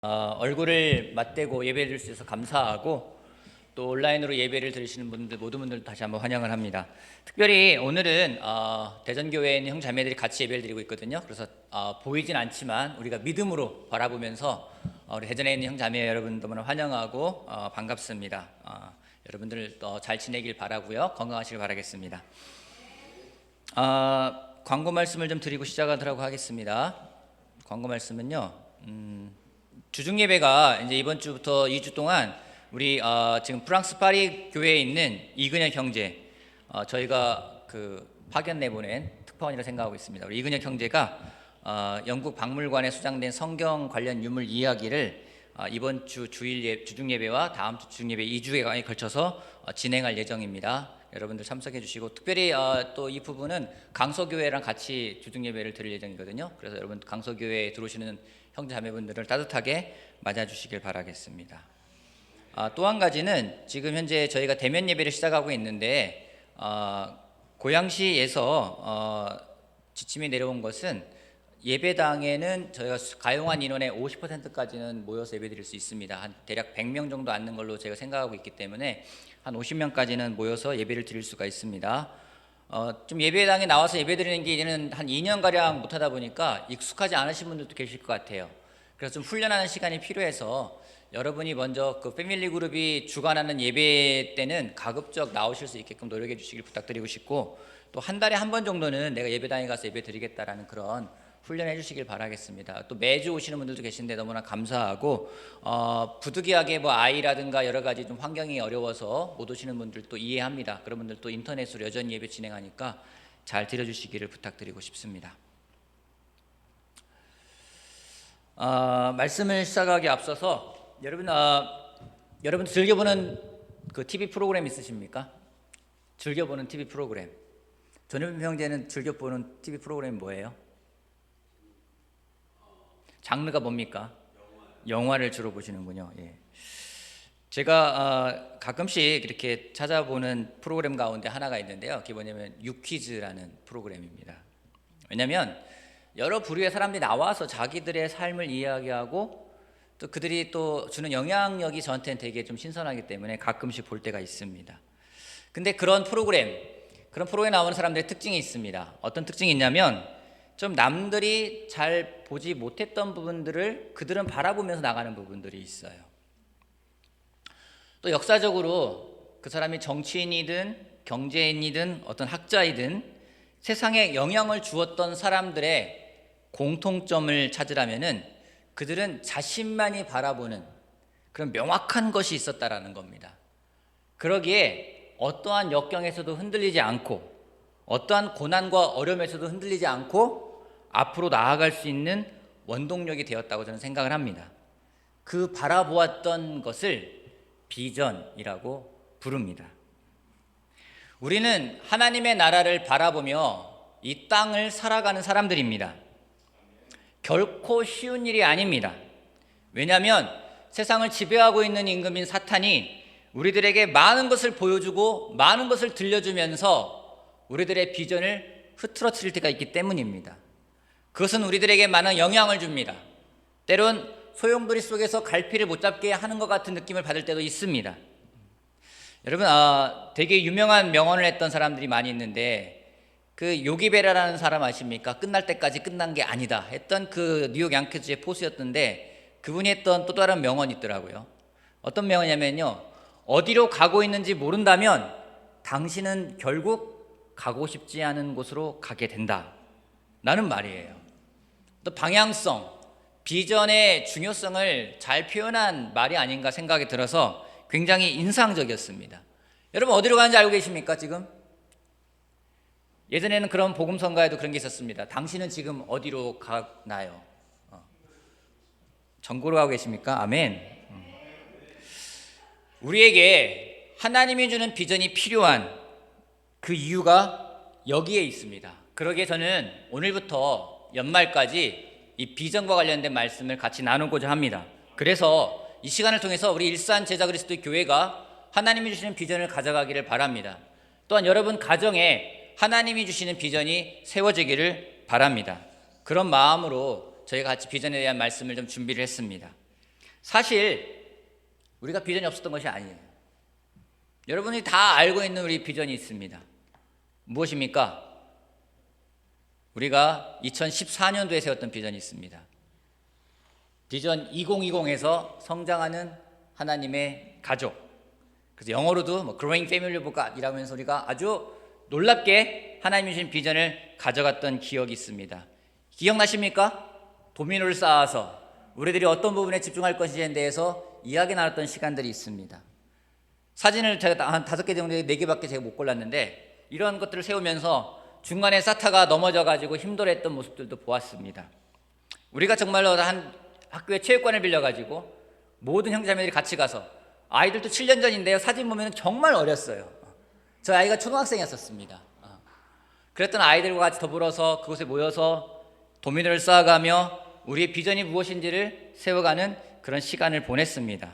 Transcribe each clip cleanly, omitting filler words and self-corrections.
얼굴을 맞대고 예배를 드릴 수 있어서 감사하고, 또 온라인으로 예배를 들으시는 분들 모든 분들 다시 한번 환영을 합니다. 특별히 오늘은 대전교회에 있는 형 자매들이 같이 예배를 드리고 있거든요. 그래서 보이진 않지만 우리가 믿음으로 바라보면서 우리 대전에 있는 형 자매 여러분 너무나 환영하고 반갑습니다. 여러분들 잘 지내길 바라고요. 건강하시길 바라겠습니다. 광고 말씀을 좀 드리고 시작하도록 하겠습니다. 광고 말씀은요, 주중 예배가 이제 이번 주부터 2주 동안 우리 지금 프랑스 파리 교회에 있는 이근혁 형제, 저희가 그 파견 내보낸 특파원이라 생각하고 있습니다. 우리 이근혁 형제가 영국 박물관에 수장된 성경 관련 유물 이야기를 이번 주 주중 예배와 다음 주 주중 예배 2주에 걸쳐서 진행할 예정입니다. 여러분들 참석해 주시고, 특별히 또 이 부분은 강서교회랑 같이 주중 예배를 드릴 예정이거든요. 그래서 여러분 강서교회에 들어오시는 형제 자매분들을 따뜻하게 맞아 주시길 바라겠습니다. 또 한 가지는 지금 현재 저희가 대면 예배를 시작하고 있는데, 고양시에서 지침이 내려온 것은 예배당에는 저희가 가용한 인원의 50%까지는 모여서 예배드릴 수 있습니다. 한 대략 100명 정도 앉는 걸로 제가 생각하고 있기 때문에 한 50명까지는 모여서 예배를 드릴 수가 있습니다. 좀 예배당에 나와서 예배드리는 게 이제는 한 2년가량 못하다 보니까 익숙하지 않으신 분들도 계실 것 같아요. 그래서 좀 훈련하는 시간이 필요해서 여러분이 먼저 그 패밀리 그룹이 주관하는 예배 때는 가급적 나오실 수 있게끔 노력해 주시길 부탁드리고 싶고, 또 한 달에 한 번 정도는 내가 예배당에 가서 예배 드리겠다라는 그런 훈련해 주시길 바라겠습니다. 또 매주 오시는 분들도 계신데 너무나 감사하고, 부득이하게 뭐 아이라든가 여러 가지 좀 환경이 어려워서 못 오시는 분들도 이해합니다. 그런 분들도 인터넷으로 여전히 예배 진행하니까 잘 들어주시기를 부탁드리고 싶습니다. 말씀을 시작하기 앞서서 여러분 즐겨보는 그 TV 프로그램 있으십니까? 즐겨보는 TV 프로그램. 전현민 형제는 즐겨보는 TV 프로그램 뭐예요? 장르가 뭡니까? 영화를 주로 보시는군요. 예. 제가 가끔씩 이렇게 찾아보는 프로그램 가운데 하나가 있는데요. 그게 뭐냐면 유퀴즈라는 프로그램입니다. 왜냐하면 여러 부류의 사람들이 나와서 자기들의 삶을 이야기하고, 또 그들이 또 주는 영향력이 저한테는 되게 좀 신선하기 때문에 가끔씩 볼 때가 있습니다. 근데 그런 프로그램에 나오는 사람들의 특징이 있습니다. 어떤 특징이 있냐면, 좀 남들이 잘 보지 못했던 부분들을 그들은 바라보면서 나가는 부분들이 있어요. 또 역사적으로 그 사람이 정치인이든 경제인이든 어떤 학자이든 세상에 영향을 주었던 사람들의 공통점을 찾으라면은 그들은 자신만이 바라보는 그런 명확한 것이 있었다라는 겁니다. 그러기에 어떠한 역경에서도 흔들리지 않고, 어떠한 고난과 어려움에서도 흔들리지 않고 앞으로 나아갈 수 있는 원동력이 되었다고 저는 생각을 합니다. 그 바라보았던 것을 비전이라고 부릅니다. 우리는 하나님의 나라를 바라보며 이 땅을 살아가는 사람들입니다. 결코 쉬운 일이 아닙니다. 왜냐하면 세상을 지배하고 있는 임금인 사탄이 우리들에게 많은 것을 보여주고 많은 것을 들려주면서 우리들의 비전을 흐트러뜨릴 때가 있기 때문입니다. 그것은 우리들에게 많은 영향을 줍니다. 때론 소용돌이 속에서 갈피를 못 잡게 하는 것 같은 느낌을 받을 때도 있습니다. 여러분, 되게 유명한 명언을 했던 사람들이 많이 있는데, 그 요기베라라는 사람 아십니까? 끝날 때까지 끝난 게 아니다 했던 그 뉴욕 양키즈의 포수였던데, 그분이 했던 또 다른 명언이 있더라고요. 어떤 명언이냐면요, 어디로 가고 있는지 모른다면 당신은 결국 가고 싶지 않은 곳으로 가게 된다 라는 말이에요. 또 방향성, 비전의 중요성을 잘 표현한 말이 아닌가 생각이 들어서 굉장히 인상적이었습니다. 여러분 어디로 가는지 알고 계십니까? 지금 예전에는 그런 복음성가에도 그런 게 있었습니다. 당신은 지금 어디로 가나요? 전고로 가고 계십니까? 아멘. 우리에게 하나님이 주는 비전이 필요한 그 이유가 여기에 있습니다. 그러기에 저는 오늘부터 연말까지 이 비전과 관련된 말씀을 같이 나누고자 합니다. 그래서 이 시간을 통해서 우리 일산 제자 그리스도의 교회가 하나님이 주시는 비전을 가져가기를 바랍니다. 또한 여러분 가정에 하나님이 주시는 비전이 세워지기를 바랍니다. 그런 마음으로 저희가 같이 비전에 대한 말씀을 좀 준비를 했습니다. 사실 우리가 비전이 없었던 것이 아니에요. 여러분이 다 알고 있는 우리 비전이 있습니다. 무엇입니까? 우리가 2014년도에 세웠던 비전이 있습니다. 비전 2020에서 성장하는 하나님의 가족. 그래서 영어로도 Growing Family of God 이라면서 우리가 아주 놀랍게 하나님이 주신 비전을 가져갔던 기억이 있습니다. 기억나십니까? 도미노를 쌓아서 우리들이 어떤 부분에 집중할 것인지에 대해서 이야기 나눴던 시간들이 있습니다. 사진을 제가 한 5개 정도, 4개밖에 제가 못 골랐는데 이런 것들을 세우면서 중간에 사타가 넘어져가지고 힘들어했던 모습들도 보았습니다. 우리가 정말로 한 학교에 체육관을 빌려가지고 모든 형제자매들이 같이 가서, 아이들도 7년 전인데요, 사진 보면 정말 어렸어요. 저 아이가 초등학생이었습니다. 그랬던 아이들과 같이 더불어서 그곳에 모여서 도미노를 쌓아가며 우리의 비전이 무엇인지를 세워가는 그런 시간을 보냈습니다.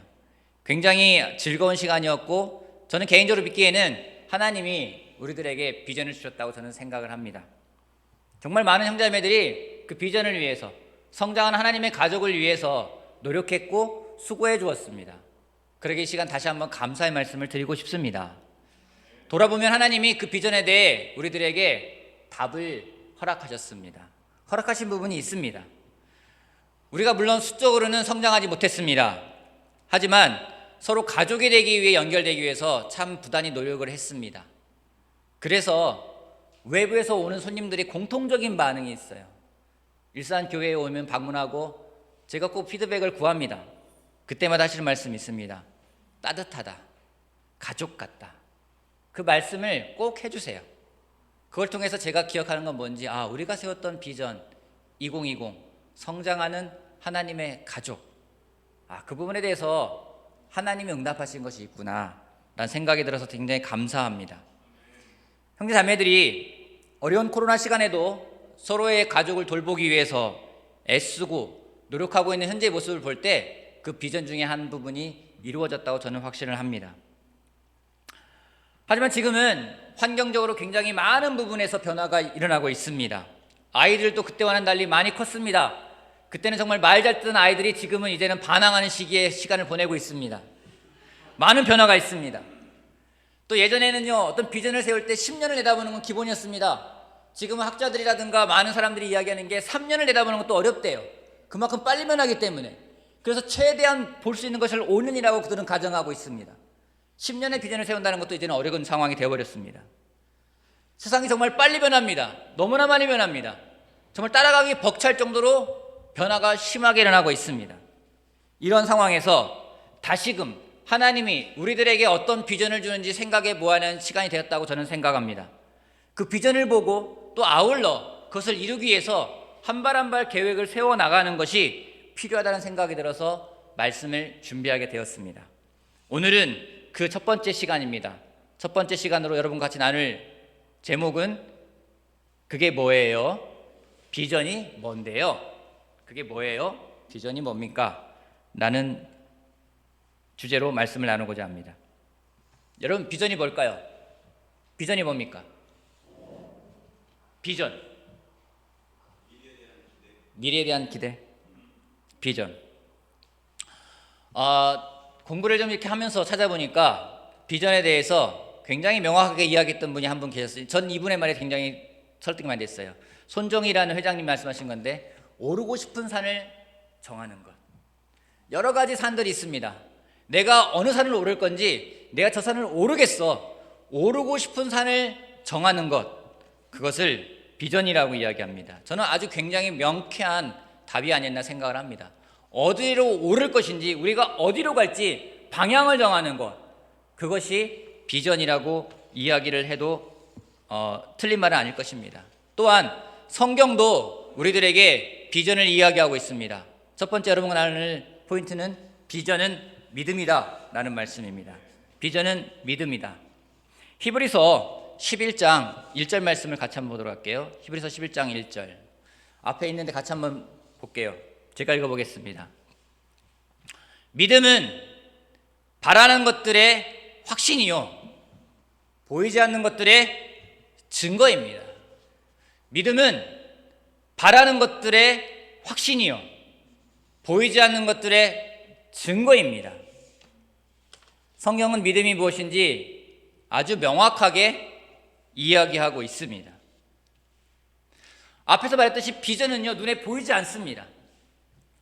굉장히 즐거운 시간이었고, 저는 개인적으로 믿기에는 하나님이 우리들에게 비전을 주셨다고 저는 생각을 합니다. 정말 많은 형제자매들이 그 비전을 위해서, 성장하는 하나님의 가족을 위해서 노력했고 수고해 주었습니다. 그러기 이 시간 다시 한번 감사의 말씀을 드리고 싶습니다. 돌아보면 하나님이 그 비전에 대해 우리들에게 답을 허락하셨습니다. 허락하신 부분이 있습니다. 우리가 물론 수적으로는 성장하지 못했습니다. 하지만 서로 가족이 되기 위해, 연결되기 위해서 참 부단히 노력을 했습니다. 그래서 외부에서 오는 손님들이 공통적인 반응이 있어요. 일산 교회에 오면 방문하고 제가 꼭 피드백을 구합니다. 그때마다 하시는 말씀이 있습니다. 따뜻하다, 가족 같다. 그 말씀을 꼭 해주세요. 그걸 통해서 제가 기억하는 건 뭔지, 우리가 세웠던 비전 2020, 성장하는 하나님의 가족, 그 부분에 대해서 하나님이 응답하신 것이 있구나 라는 생각이 들어서 굉장히 감사합니다. 형제 자매들이 어려운 코로나 시간에도 서로의 가족을 돌보기 위해서 애쓰고 노력하고 있는 현재의 모습을 볼 때 그 비전 중에 한 부분이 이루어졌다고 저는 확신을 합니다. 하지만 지금은 환경적으로 굉장히 많은 부분에서 변화가 일어나고 있습니다. 아이들도 그때와는 달리 많이 컸습니다. 그때는 정말 말 잘 듣던 아이들이 지금은 이제는 반항하는 시기에 시간을 보내고 있습니다. 많은 변화가 있습니다. 또 예전에는요, 어떤 비전을 세울 때 10년을 내다보는 건 기본이었습니다. 지금은 학자들이라든가 많은 사람들이 이야기하는 게 3년을 내다보는 것도 어렵대요. 그만큼 빨리 변하기 때문에. 그래서 최대한 볼 수 있는 것을 5년이라고 그들은 가정하고 있습니다. 10년의 비전을 세운다는 것도 이제는 어려운 상황이 되어버렸습니다. 세상이 정말 빨리 변합니다. 너무나 많이 변합니다. 정말 따라가기 벅찰 정도로 변화가 심하게 일어나고 있습니다. 이런 상황에서 다시금 하나님이 우리들에게 어떤 비전을 주는지 생각해 보아하는 시간이 되었다고 저는 생각합니다. 그 비전을 보고 또 아울러 그것을 이루기 위해서 한 발 한 발 계획을 세워나가는 것이 필요하다는 생각이 들어서 말씀을 준비하게 되었습니다. 오늘은 그 첫 번째 시간입니다. 첫 번째 시간으로 여러분 같이 나눌 제목은 그게 뭐예요? 비전이 뭔데요? 그게 뭐예요? 비전이 뭡니까? 라는 주제로 말씀을 나누고자 합니다. 여러분, 비전이 뭘까요? 비전이 뭡니까? 비전. 미래에 대한 기대. 비전. 공부를 좀 이렇게 하면서 찾아보니까 비전에 대해서 굉장히 명확하게 이야기했던 분이 한 분 계셨어요. 전 이분의 말에 굉장히 설득이 많이 됐어요. 손정희라는 회장님 말씀하신 건데, 오르고 싶은 산을 정하는 것. 여러 가지 산들이 있습니다. 내가 어느 산을 오를 건지, 내가 저 산을 오르겠어. 오르고 싶은 산을 정하는 것. 그것을 비전이라고 이야기합니다. 저는 아주 굉장히 명쾌한 답이 아니었나 생각을 합니다. 어디로 오를 것인지, 우리가 어디로 갈지 방향을 정하는 것, 그것이 비전이라고 이야기를 해도 틀린 말은 아닐 것입니다. 또한 성경도 우리들에게 비전을 이야기하고 있습니다. 첫 번째 여러분과 나눌 포인트는 비전은 믿음이다 라는 말씀입니다. 비전은 믿음이다. 히브리서 11장 1절 말씀을 같이 한번 보도록 할게요. 히브리서 11장 1절 앞에 있는데 같이 한번 볼게요. 제가 읽어보겠습니다. 믿음은 바라는 것들의 확신이요 보이지 않는 것들의 증거입니다. 믿음은 바라는 것들의 확신이요 보이지 않는 것들의 증거입니다. 성경은 믿음이 무엇인지 아주 명확하게 이야기하고 있습니다. 앞에서 말했듯이 비전은요, 눈에 보이지 않습니다.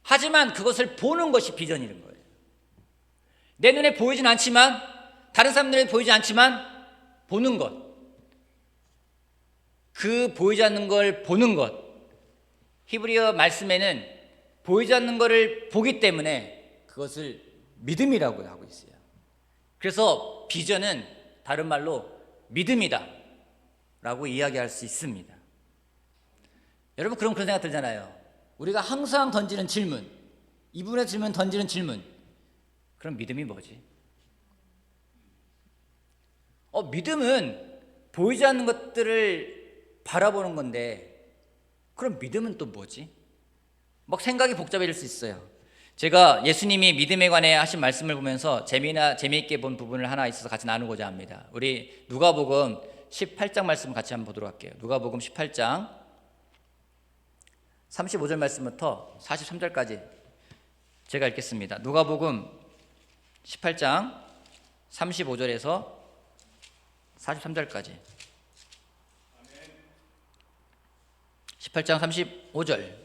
하지만 그것을 보는 것이 비전이라는 거예요. 내 눈에 보이진 않지만, 다른 사람들에 보이지 않지만 보는 것, 그 보이지 않는 걸 보는 것, 히브리어 말씀에는 보이지 않는 것을 보기 때문에 그것을 믿음이라고 하고 있어요. 그래서 비전은 다른 말로 믿음이다 라고 이야기할 수 있습니다. 여러분, 그런 생각 들잖아요. 우리가 항상 던지는 질문, 이분의 질문, 던지는 질문, 그럼 믿음이 뭐지? 믿음은 보이지 않는 것들을 바라보는 건데, 그럼 믿음은 또 뭐지? 막 생각이 복잡해질 수 있어요. 제가 예수님이 믿음에 관해 하신 말씀을 보면서 재미있게 본 부분을 하나 있어서 같이 나누고자 합니다. 우리 누가복음 18장 말씀 같이 한번 보도록 할게요. 누가복음 18장 35절 말씀부터 43절까지 제가 읽겠습니다. 누가복음 18장 35절에서 43절까지. 18장 35절.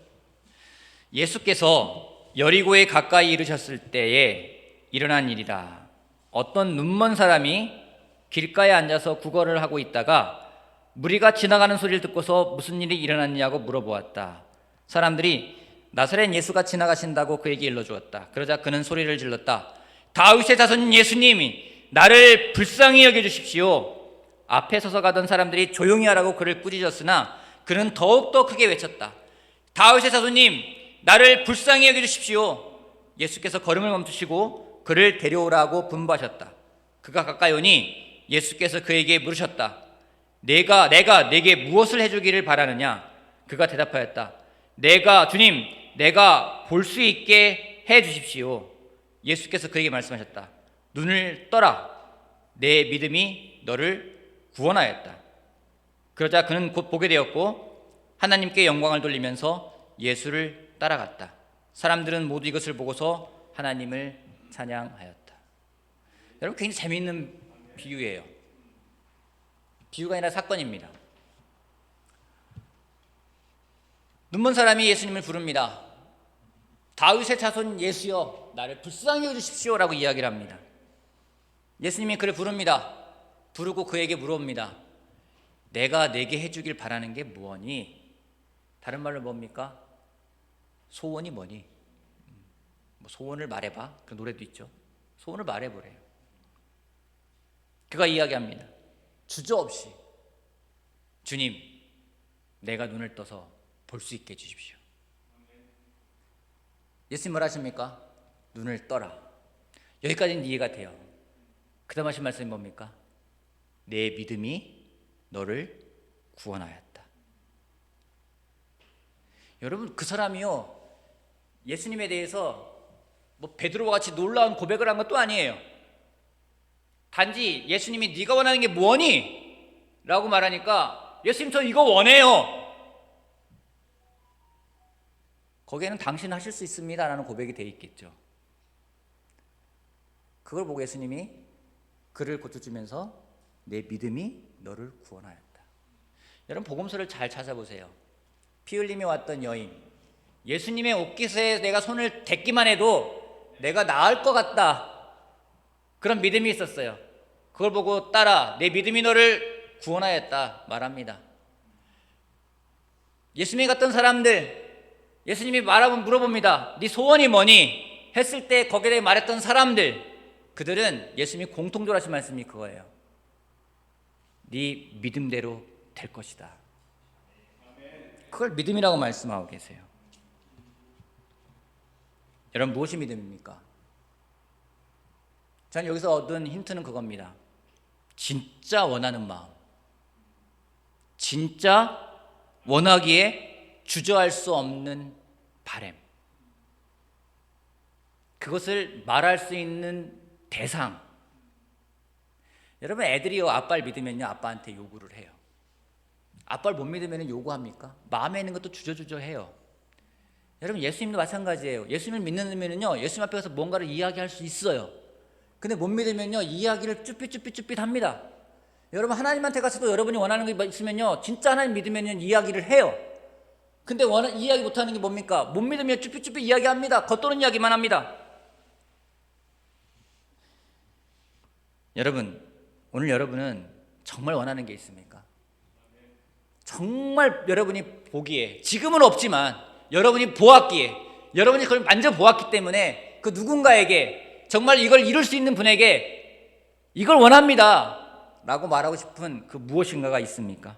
예수께서 여리고에 가까이 이르셨을 때에 일어난 일이다. 어떤 눈먼 사람이 길가에 앉아서 구걸을 하고 있다가 무리가 지나가는 소리를 듣고서 무슨 일이 일어났냐고 물어보았다. 사람들이 나사렛 예수가 지나가신다고 그에게 일러주었다. 그러자 그는 소리를 질렀다. 다윗의 자손 예수님이 나를 불쌍히 여겨주십시오. 앞에 서서 가던 사람들이 조용히 하라고 그를 꾸짖었으나 그는 더욱더 크게 외쳤다. 다윗의 자손님, 나를 불쌍히 여겨주십시오. 예수께서 걸음을 멈추시고 그를 데려오라고 분부하셨다. 그가 가까이 오니 예수께서 그에게 물으셨다. 내가 네게 무엇을 해주기를 바라느냐? 그가 대답하였다. 주님, 내가 볼 수 있게 해주십시오. 예수께서 그에게 말씀하셨다. 눈을 떠라. 내 믿음이 너를 구원하였다. 그러자 그는 곧 보게 되었고 하나님께 영광을 돌리면서 예수를 따라갔다. 사람들은 모두 이것을 보고서 하나님을 찬양하였다. 여러분, 굉장히 재미있는 비유예요. 비유가 아니라 사건입니다. 눈먼 사람이 예수님을 부릅니다. 다윗의 자손 예수여, 나를 불쌍히 여주십시오 라고 이야기를 합니다. 예수님이 그를 부릅니다. 부르고 그에게 물어봅니다. 내가 내게 해주길 바라는 게 뭐니? 다른 말로 뭡니까? 소원이 뭐니? 소원을 말해봐. 그 노래도 있죠. 소원을 말해보래요. 그가 이야기합니다. 주저없이 주님, 내가 눈을 떠서 볼 수 있게 해주십시오. 예수님 뭐라 하십니까? 눈을 떠라. 여기까지는 이해가 돼요. 그 다음 하신 말씀이 뭡니까? 내 믿음이 너를 구원하였다. 여러분, 그 사람이요, 예수님에 대해서 베드로와 같이 놀라운 고백을 한 것도 아니에요. 단지 예수님이 네가 원하는 게 뭐니? 라고 말하니까 예수님, 저 이거 원해요. 거기에는 당신 하실 수 있습니다 라는 고백이 되어 있겠죠. 그걸 보고 예수님이 그를 고쳐주면서 내 믿음이 너를 구원하였다. 여러분, 복음서를 잘 찾아보세요. 피 흘림이 왔던 여인, 예수님의 옷깃에 내가 손을 댔기만 해도 내가 나을 것 같다, 그런 믿음이 있었어요. 그걸 보고 따라 내 믿음이 너를 구원하였다 말합니다. 예수님이 갔던 사람들, 예수님이 물어봅니다. 네 소원이 뭐니? 했을 때 거기에 대해 말했던 사람들, 그들은 예수님이 공통적으로 하신 말씀이 그거예요. 네 믿음대로 될 것이다. 그걸 믿음이라고 말씀하고 계세요. 여러분, 무엇이 믿음입니까? 저는 여기서 얻은 힌트는 그겁니다. 진짜 원하는 마음, 진짜 원하기에 주저할 수 없는 바람, 그것을 말할 수 있는 대상. 여러분, 애들이요, 아빠를 믿으면요, 아빠한테 요구를 해요. 아빠를 못 믿으면 요구합니까? 마음에 있는 것도 주저주저 해요. 여러분 예수님도 마찬가지예요. 예수님을 믿는면요 예수님 앞에 가서 뭔가를 이야기할 수 있어요. 근데 못 믿으면요 이야기를 쭈삣 합니다. 여러분 하나님한테 가서도 여러분이 원하는 게 있으면요 진짜 하나님 믿으면요 이야기를 해요. 근데 이야기 못하는 게 뭡니까? 못 믿으면 쭈삣 이야기합니다. 겉도는 이야기만 합니다. 여러분 오늘 여러분은 정말 원하는 게 있습니까? 정말 여러분이 보기에 지금은 없지만 여러분이 보았기에 여러분이 그걸 만져보았기 때문에 그 누군가에게 정말 이걸 이룰 수 있는 분에게 이걸 원합니다 라고 말하고 싶은 그 무엇인가가 있습니까?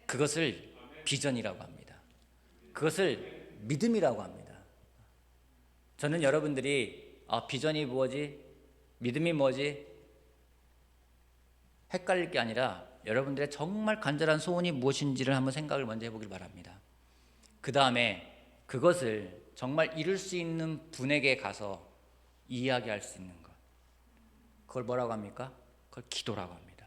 그것을 비전이라고 합니다. 그것을 믿음이라고 합니다. 저는 여러분들이 비전이 뭐지? 믿음이 뭐지? 헷갈릴 게 아니라 여러분들의 정말 간절한 소원이 무엇인지를 한번 생각을 먼저 해보길 바랍니다. 그 다음에 그것을 정말 이룰 수 있는 분에게 가서 이야기할 수 있는 것, 그걸 뭐라고 합니까? 그걸 기도라고 합니다.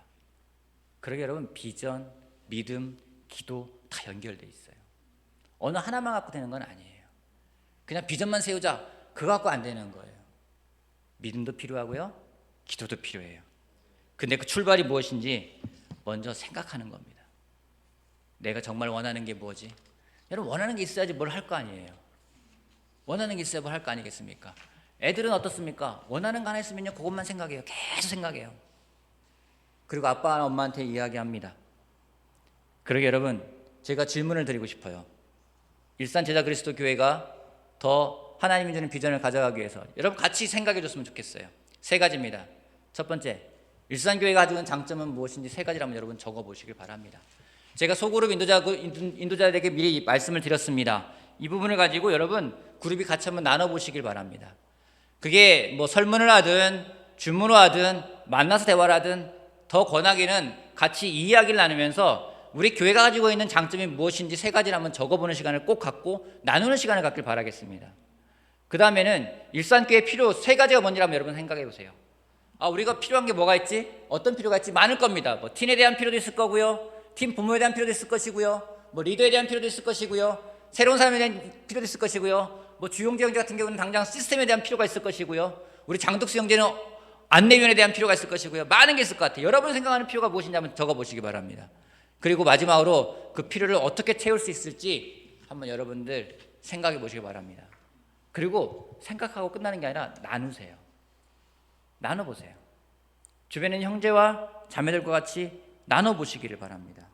그러게 여러분 비전, 믿음, 기도 다 연결되어 있어요. 어느 하나만 갖고 되는 건 아니에요. 그냥 비전만 세우자 그거 갖고 안 되는 거예요. 믿음도 필요하고요 기도도 필요해요. 근데 그 출발이 무엇인지 먼저 생각하는 겁니다. 내가 정말 원하는 게 뭐지? 여러분 원하는 게 있어야지 뭘 할 거 아니에요. 원하는 게 있어야 뭘 할 거 아니겠습니까? 애들은 어떻습니까? 원하는 거 하나 있으면요 그것만 생각해요. 계속 생각해요. 그리고 아빠나 엄마한테 이야기합니다. 그러게 여러분 제가 질문을 드리고 싶어요. 일산 제자 그리스도 교회가 더 하나님이 주는 비전을 가져가기 위해서 여러분 같이 생각해 줬으면 좋겠어요. 세 가지입니다. 첫 번째, 일산교회가 가지고 있는 장점은 무엇인지 세 가지라면 여러분 적어보시길 바랍니다. 제가 소그룹 인도자들에게 미리 말씀을 드렸습니다. 이 부분을 가지고 여러분 그룹이 같이 한번 나눠보시길 바랍니다. 그게 뭐 설문을 하든 주문을 하든 만나서 대화를 하든 더 권하기는 같이 이야기를 나누면서 우리 교회가 가지고 있는 장점이 무엇인지 세 가지를 한번 적어보는 시간을 꼭 갖고 나누는 시간을 갖길 바라겠습니다. 그 다음에는 일산교회 필요 세 가지가 뭔지라면 여러분 생각해 보세요. 우리가 필요한 게 뭐가 있지? 어떤 필요가 있지? 많을 겁니다. 뭐 팀에 대한 필요도 있을 거고요, 팀 부모에 대한 필요도 있을 것이고요, 뭐 리더에 대한 필요도 있을 것이고요, 새로운 사람에 대한 필요도 있을 것이고요, 뭐 주용재 형제 같은 경우는 당장 시스템에 대한 필요가 있을 것이고요, 우리 장덕수 형제는 안내위원에 대한 필요가 있을 것이고요. 많은 게 있을 것 같아요. 여러분이 생각하는 필요가 무엇인지 한번 적어보시기 바랍니다. 그리고 마지막으로 그 필요를 어떻게 채울 수 있을지 한번 여러분들 생각해 보시기 바랍니다. 그리고 생각하고 끝나는 게 아니라 나누세요. 나눠보세요. 주변에 있는 형제와 자매들과 같이 나눠보시기를 바랍니다.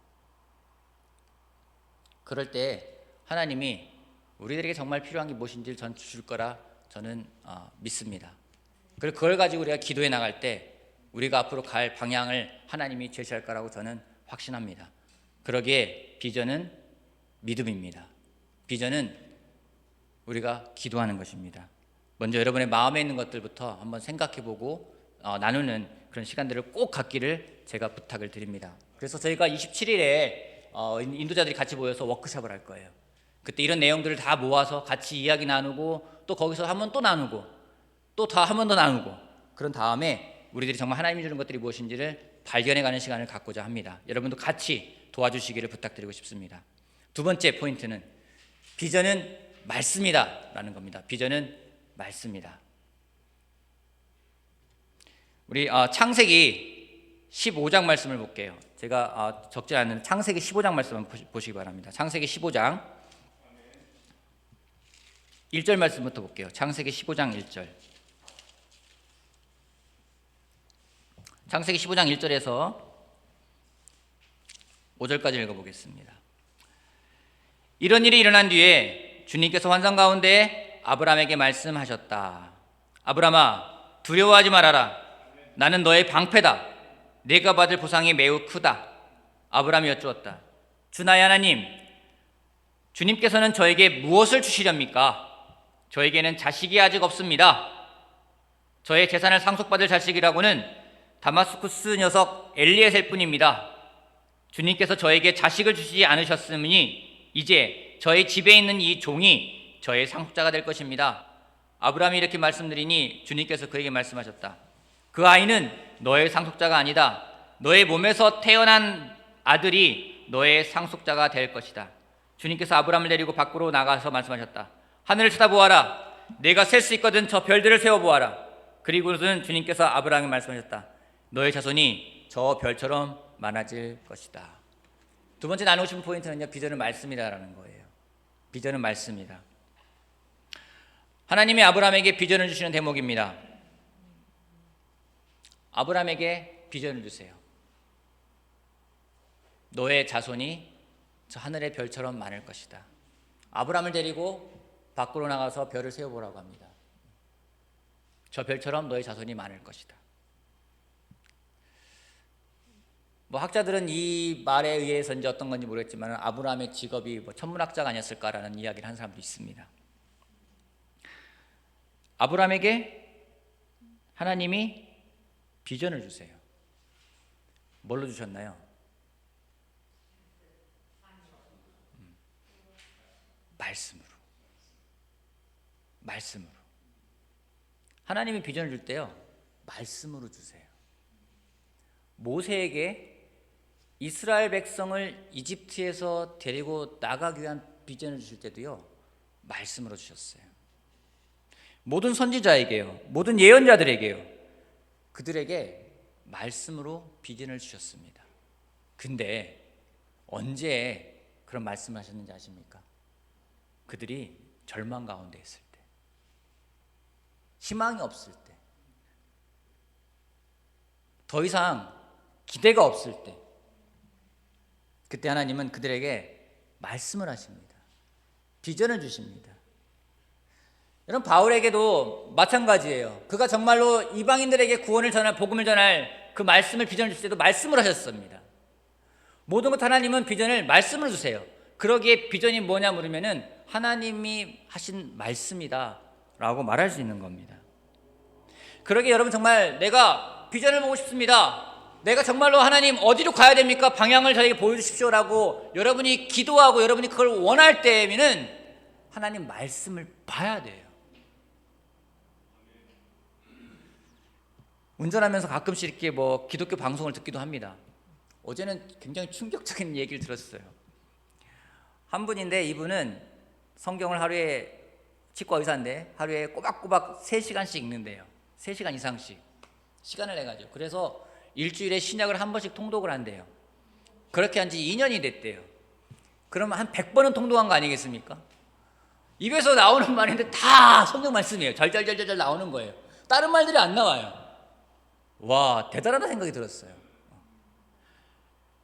그럴 때 하나님이 우리들에게 정말 필요한 게 무엇인지를 전 주실 거라 저는 믿습니다. 그리고 그걸 가지고 우리가 기도해 나갈 때 우리가 앞으로 갈 방향을 하나님이 제시할 거라고 저는 확신합니다. 그러기에 비전은 믿음입니다. 비전은 우리가 기도하는 것입니다. 먼저 여러분의 마음에 있는 것들부터 한번 생각해보고 나누는 그런 시간들을 꼭 갖기를 제가 부탁을 드립니다. 그래서 저희가 27일에 인도자들이 같이 모여서 워크숍을 할 거예요. 그때 이런 내용들을 다 모아서 같이 이야기 나누고 또 거기서 한 번 또 나누고 또 다 한 번 더 나누고 그런 다음에 우리들이 정말 하나님이 주는 것들이 무엇인지를 발견해가는 시간을 갖고자 합니다. 여러분도 같이 도와주시기를 부탁드리고 싶습니다. 두 번째 포인트는 비전은 말씀이다 라는 겁니다. 비전은 말씀이다. 우리 창세기 15장 말씀을 볼게요. 제가 적지 않은 창세기 15장 말씀을 보시기 바랍니다. 창세기 15장 1절 말씀부터 볼게요. 창세기 15장 1절. 창세기 15장 1절에서 5절까지 읽어보겠습니다. 이런 일이 일어난 뒤에 주님께서 환상 가운데 아브라함에게 말씀하셨다. 아브라함아, 두려워하지 말아라. 나는 너의 방패다. 네가 받을 보상이 매우 크다. 아브라함이 여쭈었다. 주 나의 하나님, 주님께서는 저에게 무엇을 주시렵니까? 저에게는 자식이 아직 없습니다. 저의 재산을 상속받을 자식이라고는 다마스쿠스 녀석 엘리에셀 뿐입니다. 주님께서 저에게 자식을 주시지 않으셨으니 이제 저의 집에 있는 이 종이 저의 상속자가 될 것입니다. 아브라함이 이렇게 말씀드리니 주님께서 그에게 말씀하셨다. 그 아이는 너의 상속자가 아니다. 너의 몸에서 태어난 아들이 너의 상속자가 될 것이다. 주님께서 아브라함을 데리고 밖으로 나가서 말씀하셨다. 하늘을 쳐다보아라. 내가 셀 수 있거든 저 별들을 세워보아라. 그리고는 주님께서 아브라함에게 말씀하셨다. 너의 자손이 저 별처럼 많아질 것이다. 두 번째 나누고 싶은 포인트는요, 비전은 말씀이라는 거예요. 비전은 말씀이다. 하나님이 아브라함에게 비전을 주시는 대목입니다. 아브라함에게 비전을 주세요. 너의 자손이 저 하늘의 별처럼 많을 것이다. 아브라함을 데리고 밖으로 나가서 별을 세워보라고 합니다. 저 별처럼 너의 자손이 많을 것이다. 학자들은 이 말에 의해서 이제 어떤 건지 모르겠지만 아브라함의 직업이 천문학자가 아니었을까라는 이야기를 한 사람도 있습니다. 아브라함에게 하나님이 비전을 주세요. 뭘로 주셨나요? 말씀으로. 하나님이 비전을 줄 때요, 말씀으로 주세요. 모세에게 이스라엘 백성을 이집트에서 데리고 나가기 위한 비전을 주실 때도요, 말씀으로 주셨어요. 모든 선지자에게요, 모든 예언자들에게요, 그들에게 말씀으로 비전을 주셨습니다. 근데 언제 그런 말씀을 하셨는지 아십니까? 그들이 절망 가운데 있을 때, 희망이 없을 때, 더 이상 기대가 없을 때, 그때 하나님은 그들에게 말씀을 하십니다. 비전을 주십니다. 여러분, 바울에게도 마찬가지예요. 그가 정말로 이방인들에게 구원을 전할, 복음을 전할 그 말씀을, 비전을 주실 때도 말씀을 하셨습니다. 모든 것 하나님은 비전을 말씀으로 주세요. 그러기에 비전이 뭐냐 물으면은 하나님이 하신 말씀이다 라고 말할 수 있는 겁니다. 그러기에 여러분, 정말 내가 비전을 보고 싶습니다, 내가 정말로 하나님 어디로 가야 됩니까? 방향을 저에게 보여주십시오라고 여러분이 기도하고 여러분이 그걸 원할 때에는 하나님 말씀을 봐야 돼요. 운전하면서 가끔씩 이렇게 기독교 방송을 듣기도 합니다. 어제는 굉장히 충격적인 얘기를 들었어요. 한 분인데 이분은 성경을 하루에, 치과 의사인데 하루에 꼬박꼬박 3시간씩 읽는데요. 3시간 이상씩 시간을 내가지고. 그래서 일주일에 신약을 한 번씩 통독을 한대요. 그렇게 한 지 2년이 됐대요. 그러면 한 100번은 통독한 거 아니겠습니까? 입에서 나오는 말인데 다 성경 말씀이에요. 절절절절 나오는 거예요. 다른 말들이 안 나와요. 와, 대단하다 생각이 들었어요.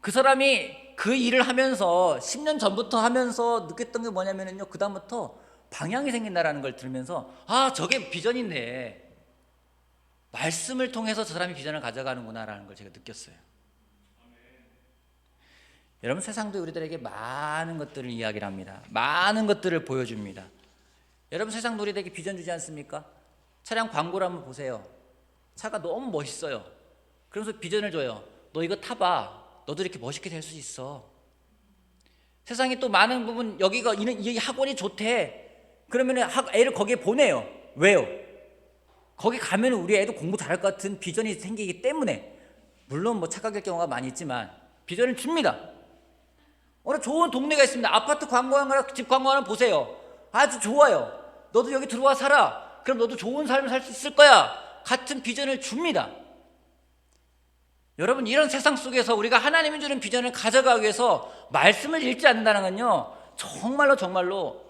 그 사람이 그 일을 하면서 10년 전부터 하면서 느꼈던 게 뭐냐면요, 그 다음부터 방향이 생긴다라는 걸 들으면서 저게 비전인데 말씀을 통해서 저 사람이 비전을 가져가는구나라는 걸 제가 느꼈어요. 여러분, 세상도 우리들에게 많은 것들을 이야기를 합니다. 많은 것들을 보여줍니다. 여러분, 세상도 우리들에게 비전 주지 않습니까? 차량 광고를 한번 보세요. 차가 너무 멋있어요. 그러면서 비전을 줘요. 너 이거 타봐. 너도 이렇게 멋있게 될 수 있어. 세상에 또 많은 부분, 여기가 이 학원이 좋대. 그러면 애를 거기에 보내요. 왜요? 거기 가면 우리 애도 공부 잘할 것 같은 비전이 생기기 때문에. 물론 착각일 경우가 많이 있지만 비전을 줍니다. 어느 좋은 동네가 있습니다. 아파트 광고하는 거랑 집 광고하는 거 보세요. 아주 좋아요. 너도 여기 들어와 살아. 그럼 너도 좋은 삶을 살 수 있을 거야. 같은 비전을 줍니다. 여러분, 이런 세상 속에서 우리가 하나님이 주는 비전을 가져가기 위해서 말씀을 읽지 않는다는 건요, 정말로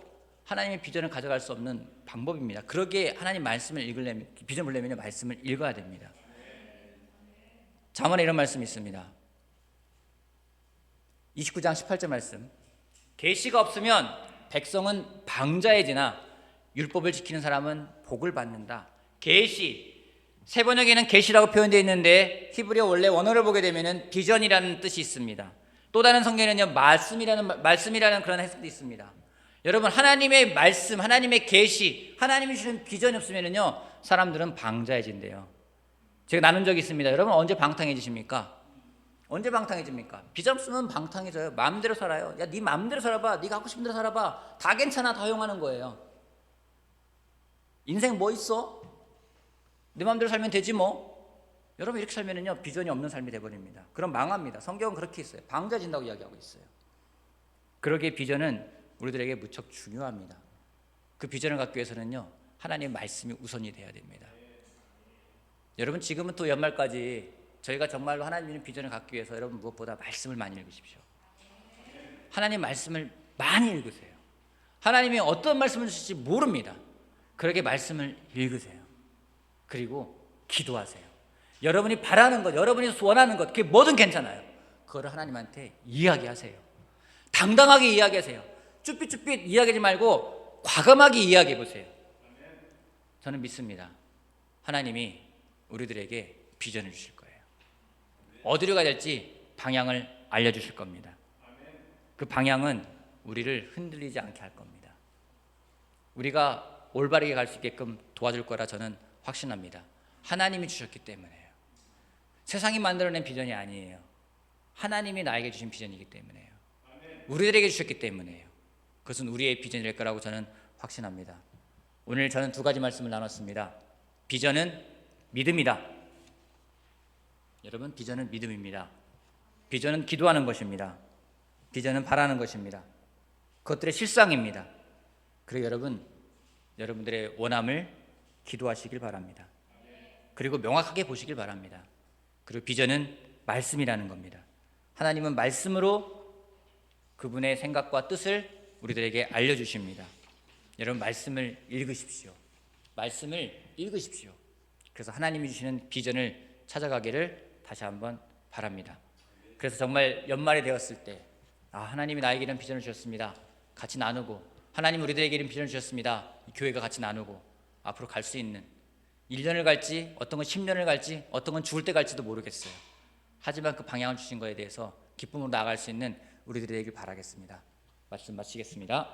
하나님의 비전을 가져갈 수 없는 방법입니다. 그러기에 하나님 말씀을 읽으려면, 비전 보려면 말씀을 읽어야 됩니다. 잠언에 이런 말씀이 있습니다. 29장 18절 말씀. 계시가 없으면 백성은 방자해지나 율법을 지키는 사람은 복을 받는다. 계시, 세 번역에는 계시라고 표현되어 있는데 히브리어 원래 원어를 보게 되면은 비전이라는 뜻이 있습니다. 또 다른 성경에는요, 말씀이라는 그런 해석도 있습니다. 여러분, 하나님의 말씀, 하나님의 계시, 하나님이 주신 비전이 없으면은요, 사람들은 방자해진대요. 제가 나눈 적이 있습니다. 여러분, 언제 방탕해지십니까? 언제 방탕해집니까? 비전 없으면 방탕해져요. 마음대로 살아요. 야, 네 마음대로 살아봐. 네가 하고 싶은 대로 살아봐. 다 괜찮아. 다 허용하는 거예요. 인생 뭐 있어? 내 마음대로 살면 되지 뭐. 여러분, 이렇게 살면은요, 비전이 없는 삶이 돼버립니다. 그럼 망합니다. 성경은 그렇게 있어요. 방자해진다고 이야기하고 있어요. 그러기에 비전은 우리들에게 무척 중요합니다. 그 비전을 갖기 위해서는요, 하나님의 말씀이 우선이 돼야 됩니다. 여러분, 지금은 또 연말까지 저희가 정말로 하나님의 비전을 갖기 위해서 여러분 무엇보다 말씀을 많이 읽으십시오. 하나님 말씀을 많이 읽으세요. 하나님이 어떤 말씀을 주실지 모릅니다. 그러게 말씀을 읽으세요. 그리고 기도하세요. 여러분이 바라는 것, 여러분이 원하는 것, 그게 뭐든 괜찮아요. 그거를 하나님한테 이야기하세요. 당당하게 이야기하세요. 쭈삣쭈삣 이야기하지 말고 과감하게 이야기해 보세요. 저는 믿습니다. 하나님이 우리들에게 비전을 주실 거예요. 어디로 가야 될지 방향을 알려주실 겁니다. 그 방향은 우리를 흔들리지 않게 할 겁니다. 우리가 올바르게 갈 수 있게끔 도와줄 거라 저는 확신합니다. 하나님이 주셨기 때문에요. 세상이 만들어낸 비전이 아니에요. 하나님이 나에게 주신 비전이기 때문에요. 우리들에게 주셨기 때문에요. 그것은 우리의 비전이 될 거라고 저는 확신합니다. 오늘 저는 두 가지 말씀을 나눴습니다. 비전은 믿음이다. 여러분, 비전은 믿음입니다. 비전은 기도하는 것입니다. 비전은 바라는 것입니다. 그것들의 실상입니다. 그리고 여러분들의 원함을 기도하시길 바랍니다. 그리고 명확하게 보시길 바랍니다. 그리고 비전은 말씀이라는 겁니다. 하나님은 말씀으로 그분의 생각과 뜻을 우리들에게 알려주십니다. 여러분, 말씀을 읽으십시오. 말씀을 읽으십시오. 그래서 하나님이 주시는 비전을 찾아가기를 다시 한번 바랍니다. 그래서 정말 연말이 되었을 때 하나님이 나에게 이런 비전을 주셨습니다. 같이 나누고, 하나님이 우리들에게 이런 비전을 주셨습니다. 이 교회가 같이 나누고 앞으로 갈 수 있는 1년을 갈지, 어떤 건 10년을 갈지, 어떤 건 죽을 때 갈지도 모르겠어요. 하지만 그 방향을 주신 것에 대해서 기쁨으로 나아갈 수 있는 우리들이 되길 바라겠습니다. 말씀 마치겠습니다.